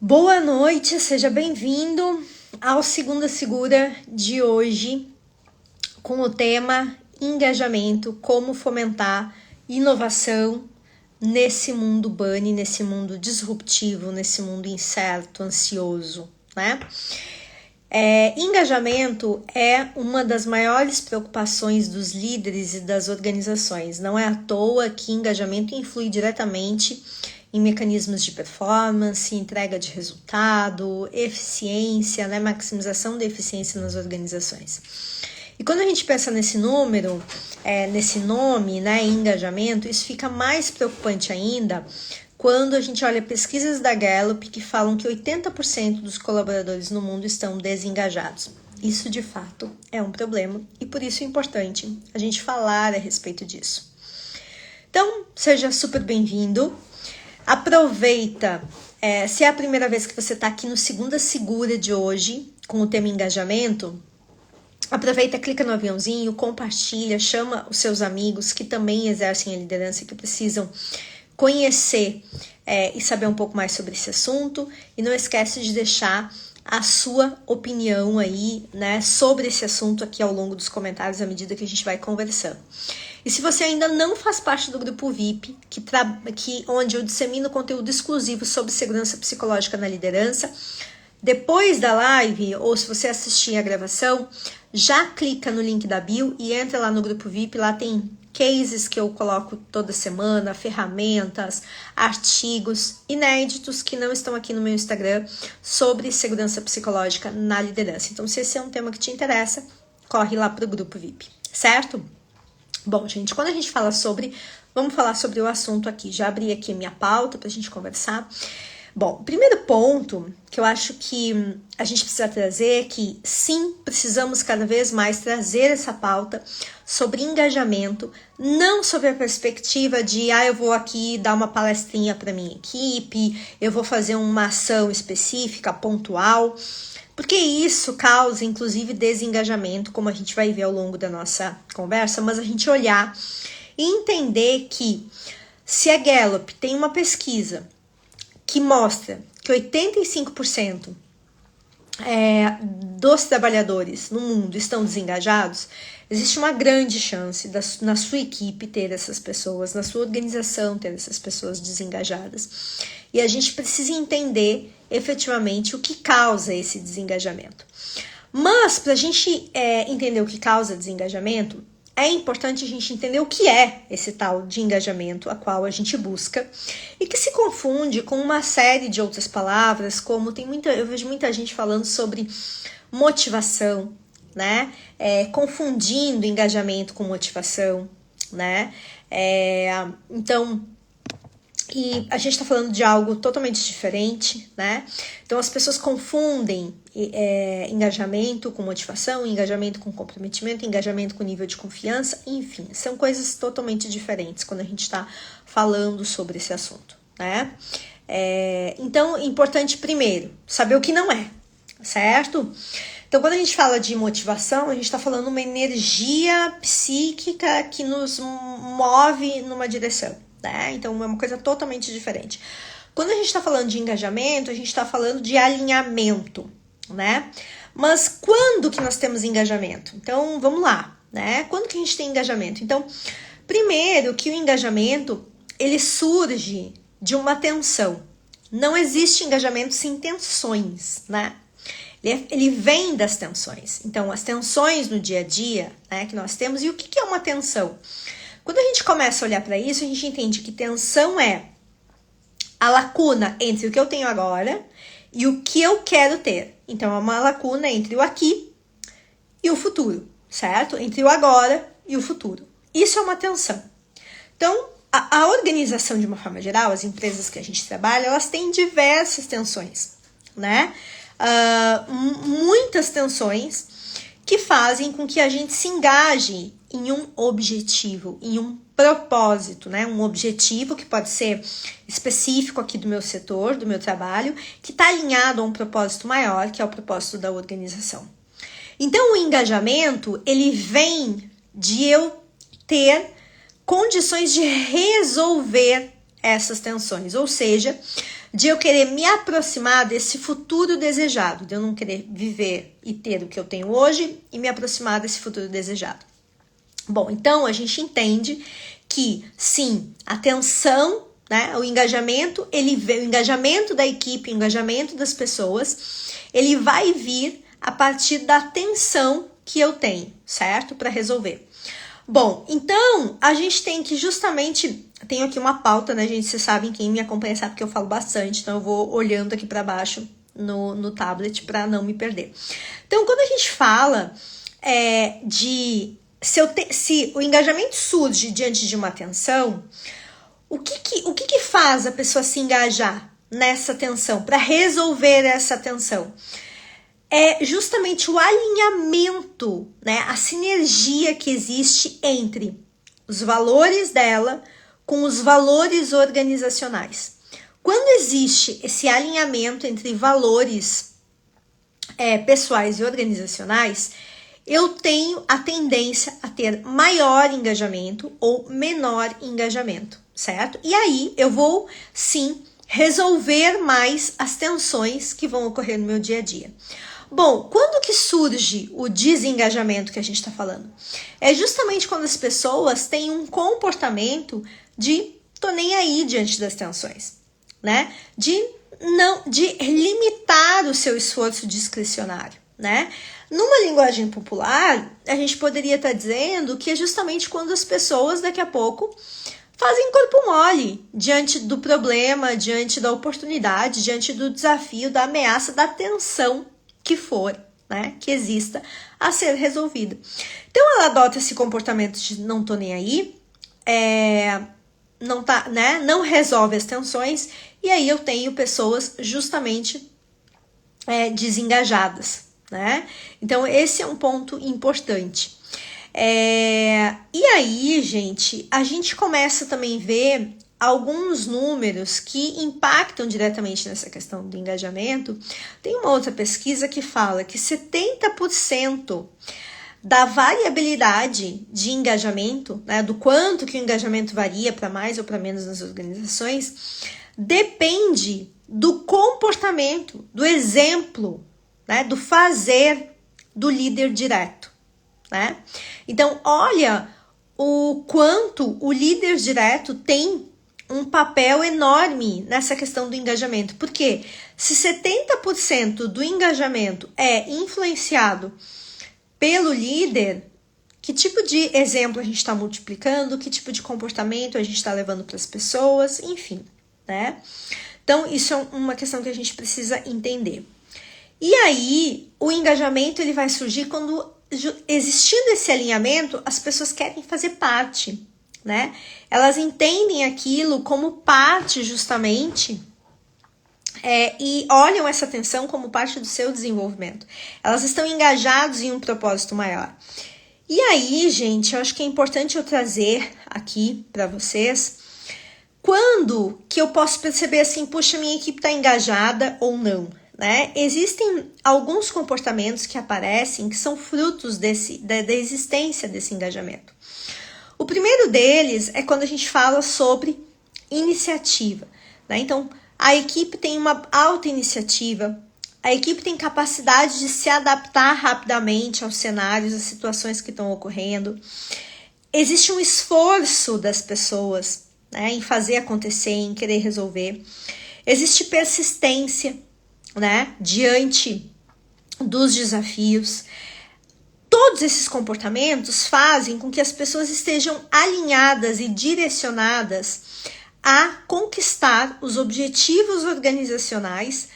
Boa noite, seja bem-vindo ao Segunda Segura de hoje com o tema engajamento, como fomentar inovação nesse mundo bunny, nesse mundo disruptivo, nesse mundo incerto, ansioso, né? Engajamento é uma das maiores preocupações dos líderes e das organizações. Não é à toa que engajamento influi diretamente em mecanismos de performance, entrega de resultado, eficiência, né, maximização da eficiência nas organizações. E quando a gente pensa nesse número, nesse nome, né, engajamento, isso fica mais preocupante ainda quando a gente olha pesquisas da Gallup que falam que 80% dos colaboradores no mundo estão desengajados. Isso, de fato, é um problema e por isso é importante a gente falar a respeito disso. Então, seja super bem-vindo. Aproveita, se é a primeira vez que você está aqui no Segunda Segura de hoje, com o tema engajamento, aproveita, clica no aviãozinho, compartilha, chama os seus amigos que também exercem a liderança, que precisam conhecer e saber um pouco mais sobre esse assunto. E não esquece de deixar a sua opinião aí, né, sobre esse assunto aqui ao longo dos comentários à medida que a gente vai conversando. E se você ainda não faz parte do grupo VIP, onde eu dissemino conteúdo exclusivo sobre segurança psicológica na liderança, depois da live, ou se você assistir a gravação, já clica no link da bio e entra lá no grupo VIP. Lá tem cases que eu coloco toda semana, ferramentas, artigos inéditos que não estão aqui no meu Instagram sobre segurança psicológica na liderança. Então, se esse é um tema que te interessa, corre lá para o grupo VIP, certo? Bom, gente, quando a gente fala vamos falar sobre o assunto aqui. Já abri aqui a minha pauta para a gente conversar. Bom, o primeiro ponto que eu acho que a gente precisa trazer é que, sim, precisamos cada vez mais trazer essa pauta sobre engajamento, não sobre a perspectiva de, eu vou aqui dar uma palestrinha para minha equipe, eu vou fazer uma ação específica, pontual, porque isso causa, inclusive, desengajamento, como a gente vai ver ao longo da nossa conversa, mas a gente olhar e entender que se a Gallup tem uma pesquisa que mostra que 85% dos trabalhadores no mundo estão desengajados, existe uma grande chance na sua equipe ter essas pessoas, na sua organização ter essas pessoas desengajadas. E a gente precisa entender efetivamente o que causa esse desengajamento. Mas para a gente entender o que causa desengajamento, é importante a gente entender o que é esse tal de engajamento a qual a gente busca e que se confunde com uma série de outras palavras, como eu vejo muita gente falando sobre motivação, né? Confundindo engajamento com motivação, né? E a gente está falando de algo totalmente diferente, né? Então as pessoas confundem engajamento com motivação, engajamento com comprometimento, engajamento com nível de confiança, enfim, são coisas totalmente diferentes quando a gente está falando sobre esse assunto, né? Então, importante primeiro, saber o que não é, certo? Então, quando a gente fala de motivação, a gente está falando uma energia psíquica que nos move numa direção, né? Então, é uma coisa totalmente diferente. Quando a gente está falando de engajamento, a gente está falando de alinhamento, né? Mas quando que nós temos engajamento? Então, vamos lá, né? Quando que a gente tem engajamento? Então, primeiro que o engajamento, ele surge de uma tensão. Não existe engajamento sem tensões, né? Ele vem das tensões. Então, as tensões no dia a dia, né, que nós temos. E o que é uma tensão? Quando a gente começa a olhar para isso, a gente entende que tensão é a lacuna entre o que eu tenho agora e o que eu quero ter. Então, é uma lacuna entre o aqui e o futuro, certo? Entre o agora e o futuro. Isso é uma tensão. Então, a organização, de uma forma geral, as empresas que a gente trabalha, elas têm diversas tensões, né? Muitas tensões que fazem com que a gente se engaje em um objetivo, em um propósito, né? Um objetivo que pode ser específico aqui do meu setor, do meu trabalho, que está alinhado a um propósito maior, que é o propósito da organização. Então, o engajamento, ele vem de eu ter condições de resolver essas tensões, ou seja, de eu querer me aproximar desse futuro desejado, de eu não querer viver e ter o que eu tenho hoje e me aproximar desse futuro desejado. Bom, então a gente entende que sim, a tensão, né, o engajamento, o engajamento da equipe, o engajamento das pessoas, ele vai vir a partir da tensão que eu tenho, certo? Para resolver. Bom, então a gente tem que justamente, tenho aqui uma pauta, né, gente? Vocês sabem, quem me acompanha sabe que eu falo bastante, então eu vou olhando aqui para baixo no tablet para não me perder. Então, quando a gente fala se o engajamento surge diante de uma tensão, o que faz a pessoa se engajar nessa tensão, para resolver essa tensão? É justamente o alinhamento, né, a sinergia que existe entre os valores dela com os valores organizacionais. Quando existe esse alinhamento entre valores pessoais e organizacionais, eu tenho a tendência a ter maior engajamento ou menor engajamento, certo? E aí eu vou, sim, resolver mais as tensões que vão ocorrer no meu dia a dia. Bom, quando que surge o desengajamento que a gente está falando? É justamente quando as pessoas têm um comportamento de tô nem aí diante das tensões, né? De limitar o seu esforço discricionário, né? Numa linguagem popular, a gente poderia estar dizendo que é justamente quando as pessoas daqui a pouco fazem corpo mole diante do problema, diante da oportunidade, diante do desafio, da ameaça, da tensão que for, né, que exista a ser resolvida. Então ela adota esse comportamento de não tô nem aí, não resolve as tensões, e aí eu tenho pessoas justamente desengajadas, né? Então esse é um ponto importante. E aí, gente, a gente começa também a ver alguns números que impactam diretamente nessa questão do engajamento. Tem uma outra pesquisa que fala que 70% da variabilidade de engajamento, né, do quanto que o engajamento varia para mais ou para menos nas organizações, depende do comportamento, do exemplo, né, do fazer do líder direto, né? Então, olha o quanto o líder direto tem um papel enorme nessa questão do engajamento. Porque se 70% do engajamento é influenciado pelo líder, que tipo de exemplo a gente está multiplicando, que tipo de comportamento a gente está levando para as pessoas, enfim, né? Então, isso é uma questão que a gente precisa entender. E aí, o engajamento ele vai surgir quando, existindo esse alinhamento, as pessoas querem fazer parte, né? Elas entendem aquilo como parte justamente e olham essa tensão como parte do seu desenvolvimento. Elas estão engajadas em um propósito maior. E aí, gente, eu acho que é importante eu trazer aqui para vocês quando que eu posso perceber assim, puxa, minha equipe está engajada ou não, né? Existem alguns comportamentos que aparecem que são frutos da existência desse engajamento. O primeiro deles é quando a gente fala sobre iniciativa, né? Então, a equipe tem uma alta iniciativa, a equipe tem capacidade de se adaptar rapidamente aos cenários, às situações que estão ocorrendo. Existe um esforço das pessoas, né, em fazer acontecer, em querer resolver. Existe persistência, né, diante dos desafios. Todos esses comportamentos fazem com que as pessoas estejam alinhadas e direcionadas a conquistar os objetivos organizacionais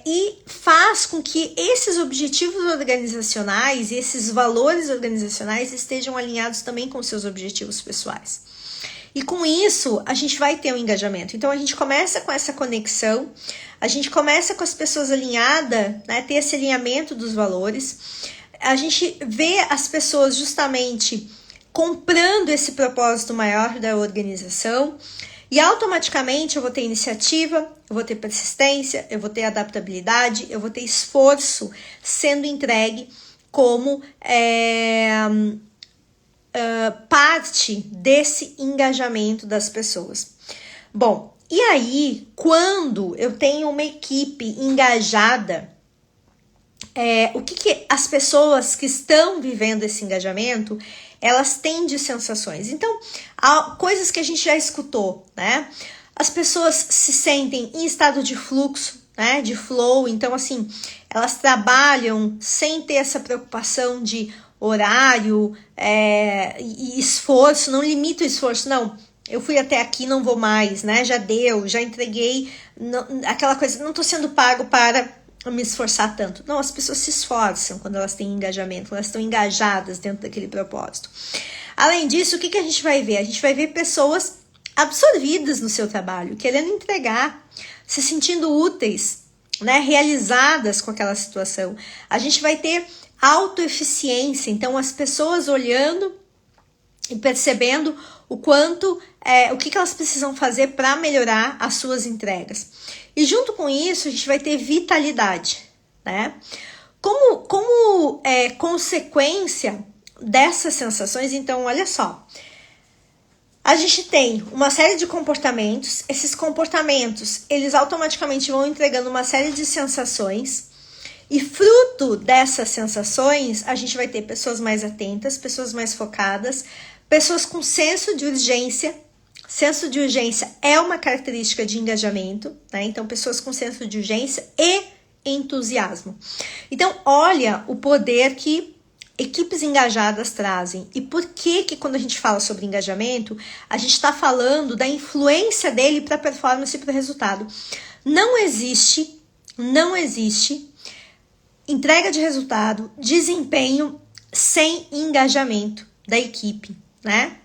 e faz com que esses objetivos organizacionais e esses valores organizacionais estejam alinhados também com seus objetivos pessoais. E com isso, a gente vai ter um engajamento. Então, a gente começa com essa conexão, a gente começa com as pessoas alinhadas, né, ter esse alinhamento dos valores. A gente vê as pessoas justamente comprando esse propósito maior da organização e automaticamente eu vou ter iniciativa, eu vou ter persistência, eu vou ter adaptabilidade, eu vou ter esforço sendo entregue como parte desse engajamento das pessoas. Bom, e aí, quando eu tenho uma equipe engajada, o que as pessoas que estão vivendo esse engajamento, elas têm de sensações? Então, há coisas que a gente já escutou, né? As pessoas se sentem em estado de fluxo, né? De flow, então assim, elas trabalham sem ter essa preocupação de horário e esforço, não limita o esforço, não. Eu fui até aqui, não vou mais, né? Já deu, já entreguei, não, aquela coisa, não tô sendo pago para me esforçar tanto. Não, as pessoas se esforçam quando elas têm engajamento, elas estão engajadas dentro daquele propósito. Além disso, o que a gente vai ver? A gente vai ver pessoas absorvidas no seu trabalho, querendo entregar, se sentindo úteis, né, realizadas com aquela situação. A gente vai ter autoeficiência, então as pessoas olhando e percebendo o quanto, o que elas precisam fazer para melhorar as suas entregas. E junto com isso, a gente vai ter vitalidade, né? Como consequência dessas sensações, então, olha só, a gente tem uma série de comportamentos, esses comportamentos, eles automaticamente vão entregando uma série de sensações, e fruto dessas sensações, a gente vai ter pessoas mais atentas, pessoas mais focadas, pessoas com senso de urgência. Senso de urgência é uma característica de engajamento, né? Então, pessoas com senso de urgência e entusiasmo. Então, olha o poder que equipes engajadas trazem. E por que quando a gente fala sobre engajamento, a gente está falando da influência dele para a performance e para o resultado. Não existe entrega de resultado, desempenho sem engajamento da equipe, né?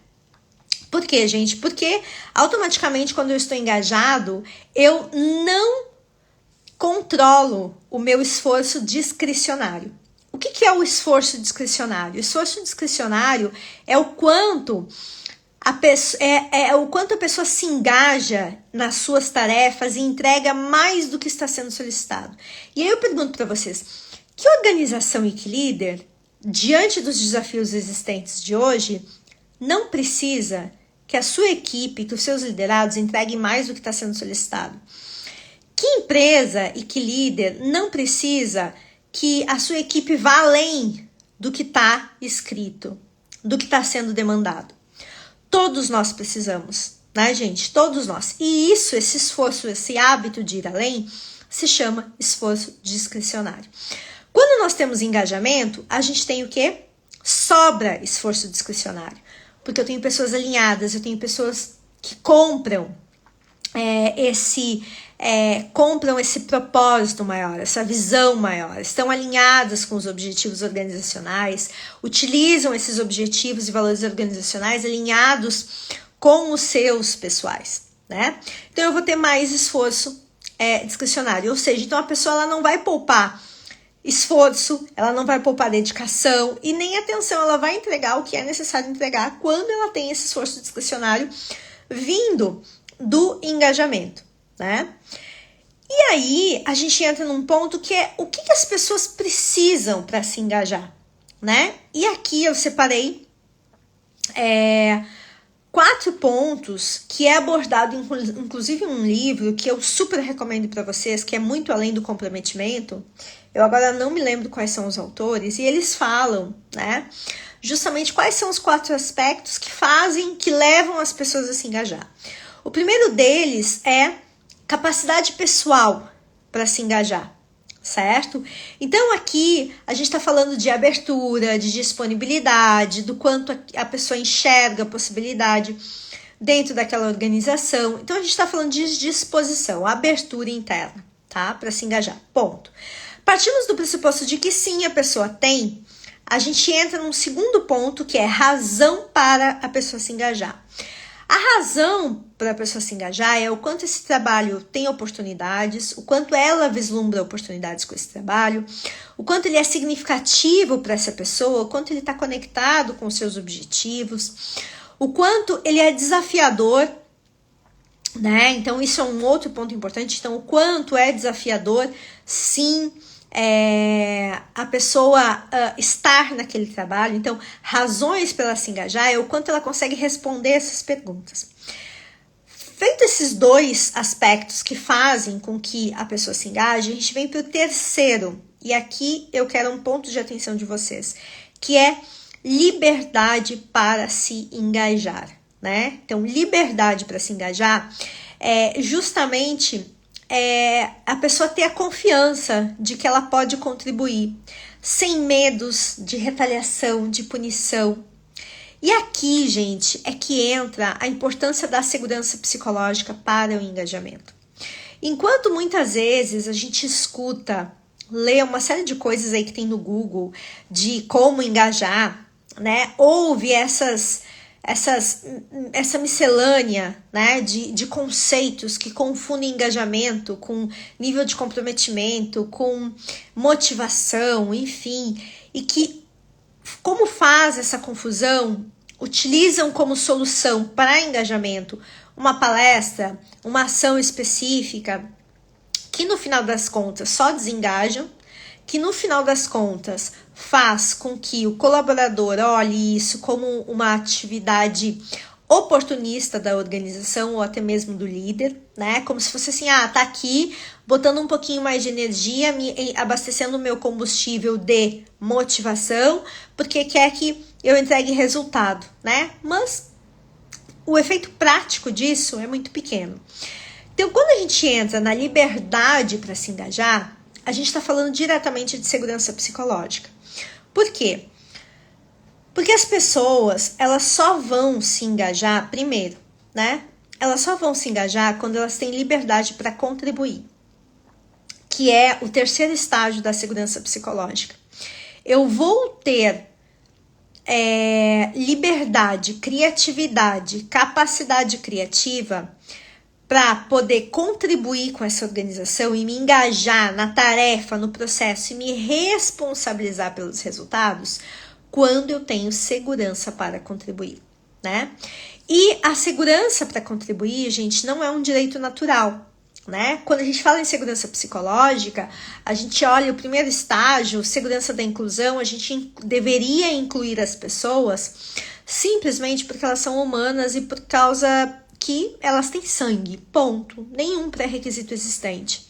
Por quê, gente? Porque automaticamente quando eu estou engajado, eu não controlo o meu esforço discricionário. O que é o esforço discricionário? O esforço discricionário é o quanto a pessoa se engaja nas suas tarefas e entrega mais do que está sendo solicitado. E aí eu pergunto para vocês, que organização e que líder, diante dos desafios existentes de hoje, não precisa que a sua equipe, que os seus liderados entreguem mais do que está sendo solicitado? Que empresa e que líder não precisa que a sua equipe vá além do que está escrito, do que está sendo demandado? Todos nós precisamos, né, gente? Todos nós. E isso, esse esforço, esse hábito de ir além, se chama esforço discricionário. Quando nós temos engajamento, a gente tem o quê? Sobra esforço discricionário. Porque eu tenho pessoas alinhadas, eu tenho pessoas que compram esse propósito maior, essa visão maior, estão alinhadas com os objetivos organizacionais, utilizam esses objetivos e valores organizacionais alinhados com os seus pessoais, né? Então eu vou ter mais esforço discricionário, ou seja, então a pessoa ela não vai poupar esforço, ela não vai poupar dedicação e nem atenção, ela vai entregar o que é necessário entregar quando ela tem esse esforço discricionário vindo do engajamento, né? E aí a gente entra num ponto que é o que as pessoas precisam para se engajar, né? E aqui eu separei 4 pontos que é abordado inclusive em um livro que eu super recomendo para vocês, que é Muito Além do Comprometimento. Eu agora não me lembro quais são os autores, e eles falam, né, justamente quais são os 4 aspectos que levam as pessoas a se engajar. O primeiro deles é capacidade pessoal para se engajar, certo? Então aqui a gente está falando de abertura, de disponibilidade, do quanto a pessoa enxerga a possibilidade dentro daquela organização. Então a gente está falando de disposição, abertura interna, tá? Para se engajar, ponto. Partimos do pressuposto de que sim, a pessoa tem, a gente entra num segundo ponto que é razão para a pessoa se engajar. A razão para a pessoa se engajar é o quanto esse trabalho tem oportunidades, o quanto ela vislumbra oportunidades com esse trabalho, o quanto ele é significativo para essa pessoa, o quanto ele está conectado com os seus objetivos, o quanto ele é desafiador, né? Então isso é um outro ponto importante. Então o quanto é desafiador, sim, a pessoa estar naquele trabalho. Então, razões para ela se engajar é o quanto ela consegue responder essas perguntas. Feito esses dois aspectos que fazem com que a pessoa se engaje, a gente vem para o terceiro, e aqui eu quero um ponto de atenção de vocês, que é liberdade para se engajar, né? Então, liberdade para se engajar é justamente a pessoa ter a confiança de que ela pode contribuir, sem medos de retaliação, de punição. E aqui, gente, é que entra a importância da segurança psicológica para o engajamento. Enquanto muitas vezes a gente escuta, lê uma série de coisas aí que tem no Google de como engajar, né? Ouve essa miscelânea, né, de conceitos que confundem engajamento com nível de comprometimento, com motivação, enfim, e que, como faz essa confusão, utilizam como solução para engajamento uma palestra, uma ação específica, que no final das contas só desengajam, que no final das contas faz com que o colaborador olhe isso como uma atividade oportunista da organização ou até mesmo do líder, né? Como se fosse assim, tá aqui botando um pouquinho mais de energia, me abastecendo o meu combustível de motivação, porque quer que eu entregue resultado, né? Mas o efeito prático disso é muito pequeno. Então, quando a gente entra na liberdade para se engajar, a gente está falando diretamente de segurança psicológica. Por quê? Porque as pessoas, elas só vão se engajar, primeiro, né? Elas só vão se engajar quando elas têm liberdade para contribuir, que é o terceiro estágio da segurança psicológica. Eu vou ter liberdade, criatividade, capacidade criativa para poder contribuir com essa organização e me engajar na tarefa, no processo e me responsabilizar pelos resultados quando eu tenho segurança para contribuir, né? E a segurança para contribuir, gente, não é um direito natural, né? Quando a gente fala em segurança psicológica, a gente olha o primeiro estágio, segurança da inclusão, a gente deveria incluir as pessoas simplesmente porque elas são humanas e por causa que elas têm sangue, ponto, nenhum pré-requisito existente.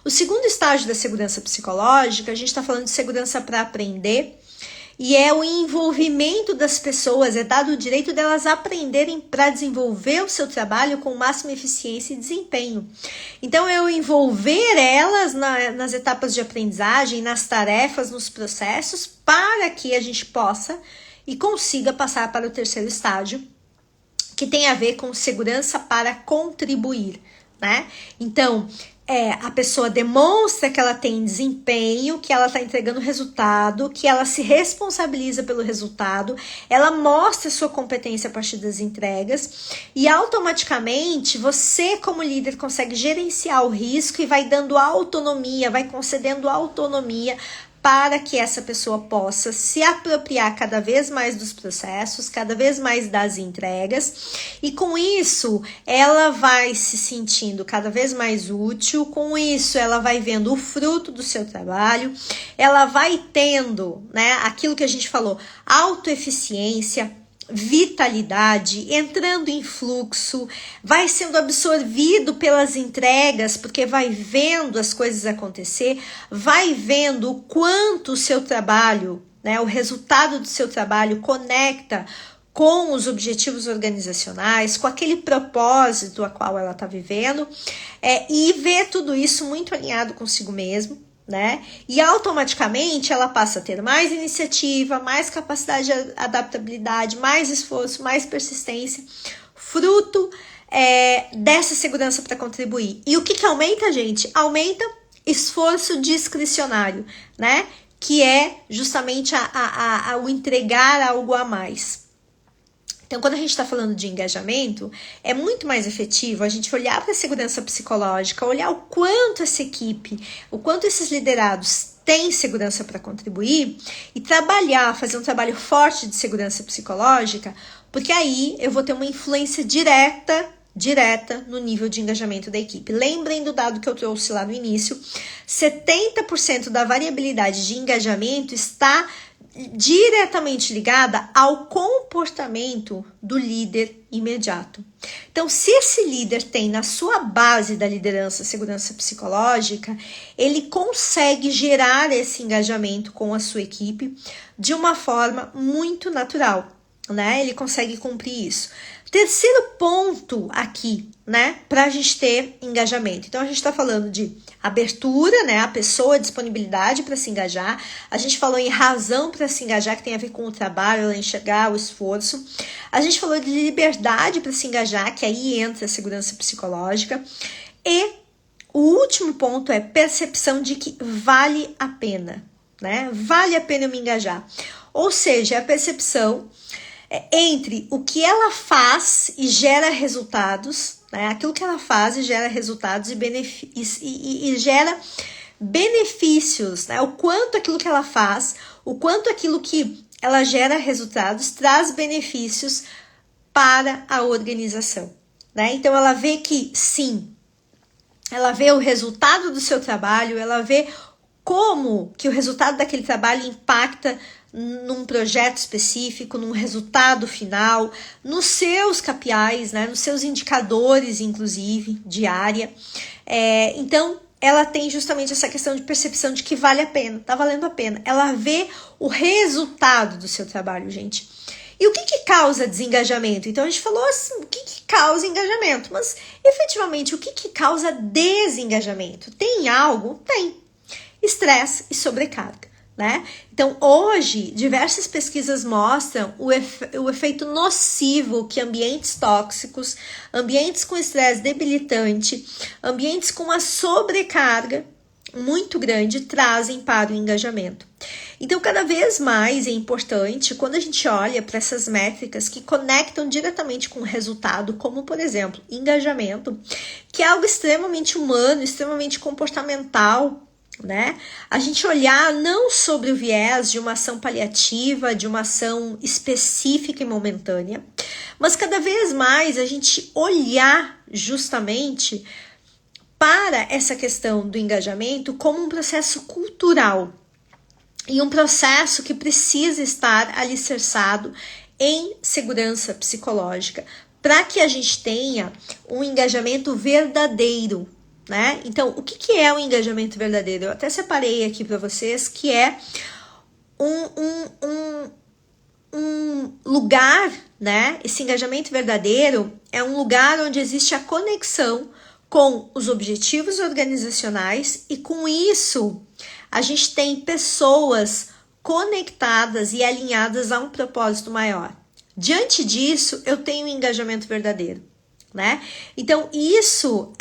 O segundo estágio da segurança psicológica, a gente está falando de segurança para aprender, e é o envolvimento das pessoas, é dado o direito delas aprenderem para desenvolver o seu trabalho com máxima eficiência e desempenho. Então, eu envolver elas nas etapas de aprendizagem, nas tarefas, nos processos, para que a gente possa e consiga passar para o terceiro estágio, que tem a ver com segurança para contribuir, né? Então, a pessoa demonstra que ela tem desempenho, que ela está entregando resultado, que ela se responsabiliza pelo resultado, ela mostra sua competência a partir das entregas e automaticamente você, como líder, consegue gerenciar o risco e vai dando autonomia, vai concedendo autonomia para que essa pessoa possa se apropriar cada vez mais dos processos, cada vez mais das entregas, e com isso ela vai se sentindo cada vez mais útil, com isso ela vai vendo o fruto do seu trabalho, ela vai tendo, né, aquilo que a gente falou, autoeficiência, vitalidade, entrando em fluxo, vai sendo absorvido pelas entregas, porque vai vendo as coisas acontecer, vai vendo o quanto o seu trabalho, né, o resultado do seu trabalho conecta com os objetivos organizacionais, com aquele propósito a qual ela está vivendo, e vê tudo isso muito alinhado consigo mesmo, né? E automaticamente ela passa a ter mais iniciativa, mais capacidade de adaptabilidade, mais esforço, mais persistência, fruto dessa segurança para contribuir. E o que aumenta, gente? Aumenta esforço discricionário, né? Que é justamente o entregar algo a mais. Então, quando a gente está falando de engajamento, é muito mais efetivo a gente olhar para a segurança psicológica, olhar o quanto essa equipe, o quanto esses liderados têm segurança para contribuir e trabalhar, fazer um trabalho forte de segurança psicológica, porque aí eu vou ter uma influência direta no nível de engajamento da equipe. Lembrem do dado que eu trouxe lá no início, 70% da variabilidade de engajamento está diretamente ligada ao comportamento do líder imediato. Então, se esse líder tem na sua base da liderança segurança psicológica, ele consegue gerar esse engajamento com a sua equipe de uma forma muito natural, né? Ele consegue cumprir isso. Terceiro ponto aqui, né, para a gente ter engajamento. Então, a gente está falando de abertura, né, a pessoa, disponibilidade para se engajar. A gente falou em razão para se engajar, que tem a ver com o trabalho, ela enxergar o esforço. A gente falou de liberdade para se engajar, que aí entra a segurança psicológica. E o último ponto é percepção de que vale a pena, né? Vale a pena eu me engajar. Ou seja, a percepção entre o que ela faz e gera resultados, né? Aquilo que ela faz e gera resultados e gera benefícios, né? O quanto aquilo que ela faz, o quanto aquilo que ela gera resultados traz benefícios para a organização, né? Então ela vê que sim, ela vê o resultado do seu trabalho, ela vê como que o resultado daquele trabalho impacta num projeto específico, num resultado final, nos seus KPIs, né, nos seus indicadores, inclusive, de área. Então, ela tem justamente essa questão de percepção de que vale a pena, tá valendo a pena. Ela vê o resultado do seu trabalho, gente. E o que causa desengajamento? Então, a gente falou assim, o que causa engajamento, mas, efetivamente, o que causa desengajamento? Tem algo? Tem. Estresse e sobrecarga. Né? Então, hoje, diversas pesquisas mostram o efeito nocivo que ambientes tóxicos, ambientes com estresse debilitante, ambientes com uma sobrecarga muito grande trazem para o engajamento. Então, cada vez mais é importante, quando a gente olha para essas métricas que conectam diretamente com o resultado, como, por exemplo, engajamento, que é algo extremamente humano, extremamente comportamental, né? A gente olhar não sobre o viés de uma ação paliativa, de uma ação específica e momentânea, mas cada vez mais a gente olhar justamente para essa questão do engajamento como um processo cultural e um processo que precisa estar alicerçado em segurança psicológica para que a gente tenha um engajamento verdadeiro, né? Então, o que é o engajamento verdadeiro? Eu até separei aqui para vocês que é um lugar, né? Esse engajamento verdadeiro é um lugar onde existe a conexão com os objetivos organizacionais e com isso a gente tem pessoas conectadas e alinhadas a um propósito maior. Diante disso, eu tenho um engajamento verdadeiro. Né? Então isso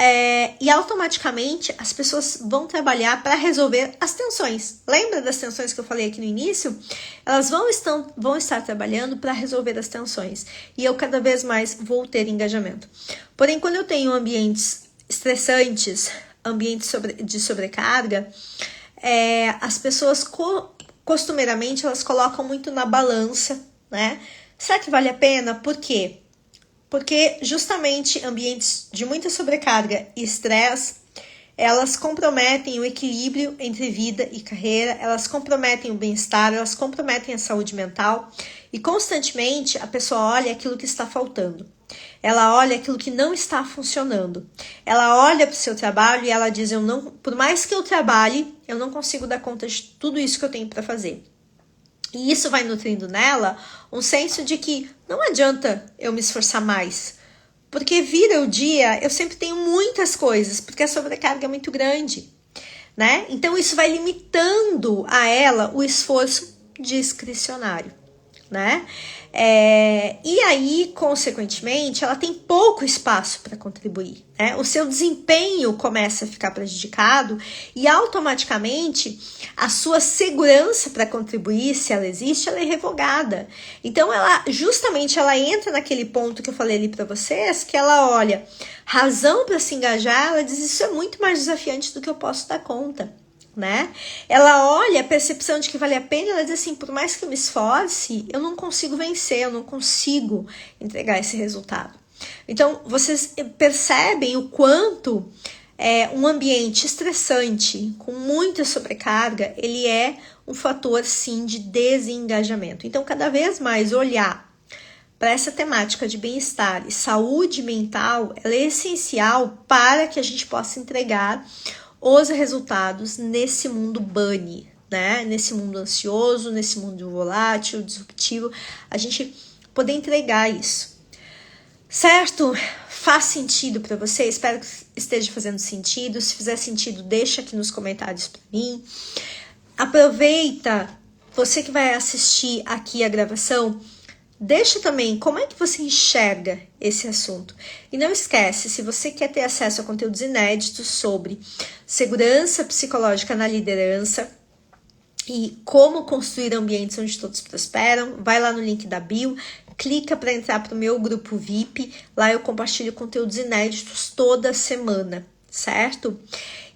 e automaticamente as pessoas vão trabalhar para resolver as tensões. Lembra das tensões que eu falei aqui no início? Elas vão estar trabalhando para resolver as tensões e eu cada vez mais vou ter engajamento. Porém, quando eu tenho ambientes estressantes, ambientes de sobrecarga, as pessoas costumeiramente elas colocam muito na balança, né? Será que vale a pena? Por quê? Porque justamente ambientes de muita sobrecarga e estresse, elas comprometem o equilíbrio entre vida e carreira, elas comprometem o bem-estar, elas comprometem a saúde mental e constantemente a pessoa olha aquilo que está faltando. Ela olha aquilo que não está funcionando. Ela olha para o seu trabalho e ela diz, por mais que eu trabalhe, eu não consigo dar conta de tudo isso que eu tenho para fazer. E isso vai nutrindo nela um senso de que não adianta eu me esforçar mais, porque vira o dia, eu sempre tenho muitas coisas, porque a sobrecarga é muito grande, né? Então isso vai limitando a ela o esforço discricionário, né? E aí, consequentemente, ela tem pouco espaço para contribuir, né? O seu desempenho começa a ficar prejudicado e automaticamente a sua segurança para contribuir, se ela existe, ela é revogada. Então, ela entra naquele ponto que eu falei ali para vocês, que ela olha razão para se engajar, ela diz, isso é muito mais desafiante do que eu posso dar conta. Né? Ela olha a percepção de que vale a pena, ela diz assim, por mais que eu me esforce, eu não consigo vencer, eu não consigo entregar esse resultado. Então, vocês percebem o quanto um ambiente estressante, com muita sobrecarga, ele é um fator sim de desengajamento. Então, cada vez mais olhar para essa temática de bem-estar e saúde mental, ela é essencial para que a gente possa entregar os resultados nesse mundo bunny, né? Nesse mundo ansioso, nesse mundo volátil, disruptivo, a gente poder entregar isso. Certo? Faz sentido para você? Espero que esteja fazendo sentido. Se fizer sentido, deixa aqui nos comentários para mim. Aproveita, você que vai assistir aqui a gravação, deixa também como é que você enxerga esse assunto. E não esquece, se você quer ter acesso a conteúdos inéditos sobre segurança psicológica na liderança e como construir ambientes onde todos prosperam, vai lá no link da bio, clica para entrar para o meu grupo VIP, lá eu compartilho conteúdos inéditos toda semana, certo?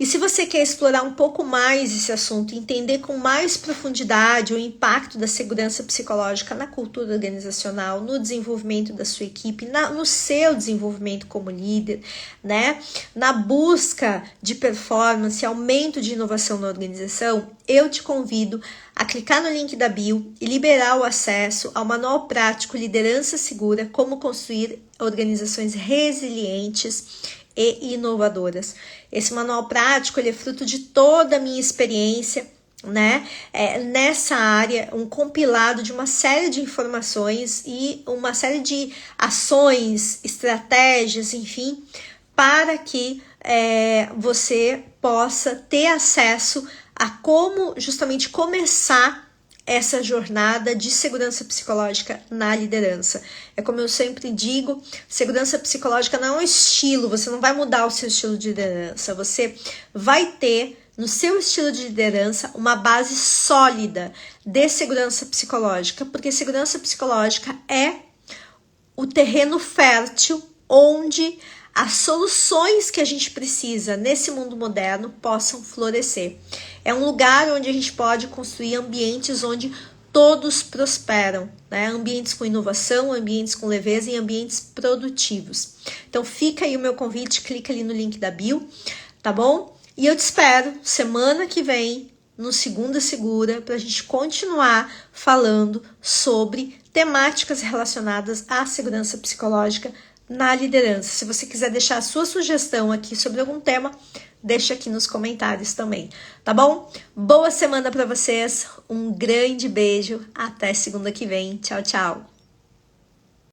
E se você quer explorar um pouco mais esse assunto, entender com mais profundidade o impacto da segurança psicológica na cultura organizacional, no desenvolvimento da sua equipe, no seu desenvolvimento como líder, né? Na busca de performance, aumento de inovação na organização, eu te convido a clicar no link da bio e liberar o acesso ao manual prático Liderança Segura, como construir organizações resilientes e inovadoras. Esse manual prático ele é fruto de toda a minha experiência, né? Nessa área, um compilado de uma série de informações e uma série de ações, estratégias, enfim, para que você possa ter acesso a como justamente começar essa jornada de segurança psicológica na liderança. É como eu sempre digo, segurança psicológica não é um estilo, você não vai mudar o seu estilo de liderança, você vai ter no seu estilo de liderança uma base sólida de segurança psicológica, porque segurança psicológica é o terreno fértil onde as soluções que a gente precisa nesse mundo moderno possam florescer. É um lugar onde a gente pode construir ambientes onde todos prosperam, né? Ambientes com inovação, ambientes com leveza e ambientes produtivos. Então fica aí o meu convite, clica ali no link da bio, tá bom? E eu te espero semana que vem no Segunda Segura para a gente continuar falando sobre temáticas relacionadas à segurança psicológica na liderança. Se você quiser deixar a sua sugestão aqui sobre algum tema, deixa aqui nos comentários também, tá bom? Boa semana para vocês, um grande beijo, até segunda que vem, tchau, tchau!